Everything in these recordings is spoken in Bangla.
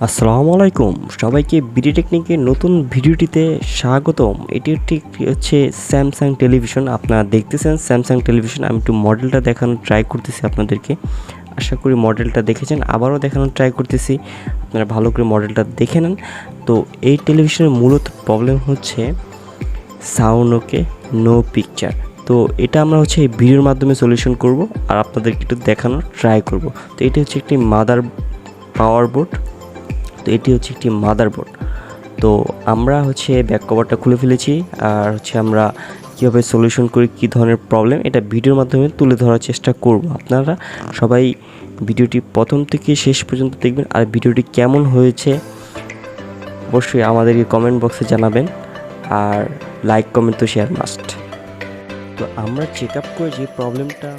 আসসালামু আলাইকুম সবাইকে বিডি টেকনিকের নতুন ভিডিওটিতে স্বাগতম। এটি হচ্ছে স্যামসাং টেলিভিশন। আপনারা দেখতেছেন স্যামসাং টেলিভিশন। আমি একটু মডেলটা দেখানোর ট্রাই করতেছি আপনাদেরকে। আশা করি মডেলটা দেখেছেন। আবারও দেখানোর ট্রাই করতেছি, আপনারা ভালো করে মডেলটা দেখে নেন। তো এই টেলিভিশনের মূলত প্রবলেম হচ্ছে সাউন্ড ওকে, নো পিকচার। তো এটা আমরা হচ্ছে এই ভিডিওর মাধ্যমে সলিউশন করব আর আপনাদেরকে একটু দেখানোর ট্রাই করব। তো এটি হচ্ছে একটি মাদার পাওয়ার বোর্ড। তো এটি হচ্ছে একটি মাদারবোর্ড। তো আমরা হচ্ছে ব্যাক কভারটা খুলে ফেলেছি আর হচ্ছে আমরা কীভাবে সলিউশন করি, কী ধরনের প্রবলেম, এটা ভিডিওর মাধ্যমে তুলে ধরার চেষ্টা করব। আপনারা সবাই ভিডিওটি প্রথম থেকে শেষ পর্যন্ত দেখবেন। আর ভিডিওটি কেমন হয়েছে অবশ্যই আমাদেরকে কমেন্ট বক্সে জানাবেন। আর লাইক কমেন্ট তো শেয়ার মাস্ট। তো আমরা চেক আপ করে যে প্রবলেমটা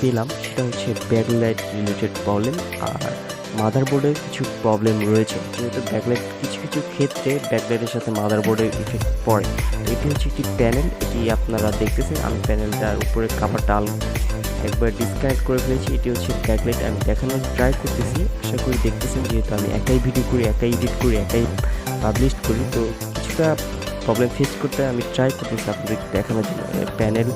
পেলাম সেটা হচ্ছে ব্যাকলাইট রিলেটেড প্রবলেম আর মাদারবোর্ডের কিছু প্রবলেম রয়েছে। যেহেতু ব্যাকলাইট কিছু কিছু ক্ষেত্রে ব্যাকলাইটের সাথে মাদারবোর্ডের ইফেক্ট পড়ে। তো এটি হচ্ছে একটি প্যানেল, এটি আপনারা দেখতেছেন। আমি প্যানেলটার উপরে কাভারটা একবার ডিসকানেক্ট করে ফেলেছি। এটি হচ্ছে ব্যাকলাইট, আমি দেখানোর ট্রাই করতেছি। আশা করি দেখতেছেন, যেহেতু আমি একাই ভিডিও করি, একাই এডিট করি, একাই পাবলিশ করি। তো কিছুটা প্রবলেম ফেস করতে আমি ট্রাই করতেছি আপনাদেরকে দেখানোর জন্য। প্যানেল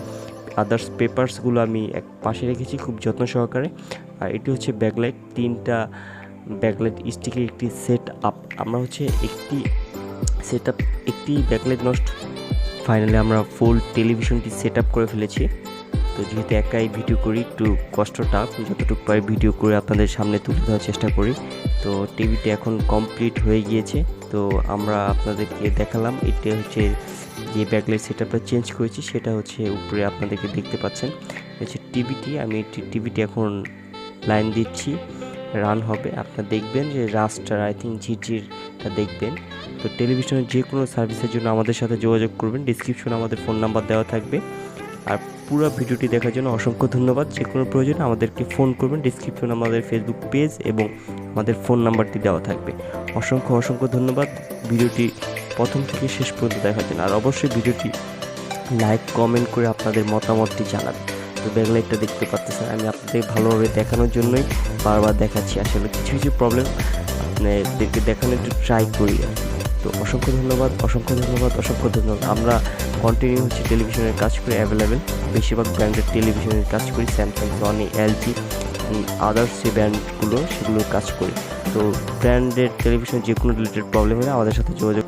আদার্স পেপারসগুলো আমি এক পাশে রেখেছি খুব যত্ন সহকারে। আর এটি হচ্ছে ব্যাকলাইট, 3টা ব্যাকলাইট স্টিকের একটি সেট আপ। আমরা হচ্ছে একটি ব্যাকলাইট নষ্ট, ফাইনালি আমরা ফুল টেলিভিশনটি সেট আপ করে ফেলেছি। তো যেহেতু একাই ভিডিও করি, একটু কষ্টটা যতটুকু পারি ভিডিও করে আপনাদের সামনে তুলে ধরার চেষ্টা করি। তো টিভিটি এখন কমপ্লিট হয়ে গিয়েছে। তো আমরা আপনাদেরকে দেখালাম। এটা হচ্ছে যে ব্যাকলাইট সেট আপটা চেঞ্জ করেছি, সেটা হচ্ছে উপরে আপনাদেরকে দেখতে পাচ্ছেন হচ্ছে টিভিটি। আমি টিভিটি এখন লাইন দিচ্ছি, রান হবে। আপনারা দেখবেন যে রাস্টার ঝিরঝিরটা দেখবেন। তো টেলিভিশনের যে কোনো সার্ভিসের জন্য আমাদের সাথে যোগাযোগ করবেন। ডিসক্রিপশনে আমাদের ফোন নাম্বার দেওয়া থাকবে। আর পুরো ভিডিওটি দেখার জন্য অসংখ্য ধন্যবাদ। যে কোনো প্রয়োজনে আমাদেরকে ফোন করবেন। ডিসক্রিপশনে আমাদের ফেসবুক পেজ এবং আমাদের ফোন নাম্বারটি দেওয়া থাকবে। অসংখ্য ধন্যবাদ ভিডিওটি প্রথম থেকে শেষ পর্যন্ত দেখার জন্য। আর অবশ্যই ভিডিওটি লাইক কমেন্ট করে আপনাদের মতামতটি জানাবেন। তো ব্যাকলাইটটা দেখতে পাচ্ছেন, আমি আপনাদের ভালোভাবে দেখানোর জন্যই বারবার দেখাচ্ছি। আসলে কিছু কিছু প্রবলেম আপনাদেরকে দেখানোর একটু ট্রাই করি। তো অসংখ্য ধন্যবাদ। আমরা কন্টিনিউ হচ্ছে টেলিভিশনের কাজ করি, অ্যাভেলেবেল বেশিরভাগ ব্র্যান্ডের টেলিভিশনের কাজ করি, স্যামসাং, সনি, এলজি, আদার্স যে ব্র্যান্ডগুলো সেগুলোর কাজ করি। তো ব্র্যান্ডের টেলিভিশন যে কোনো রিলেটেড প্রবলেম হলে আমাদের সাথে যোগাযোগ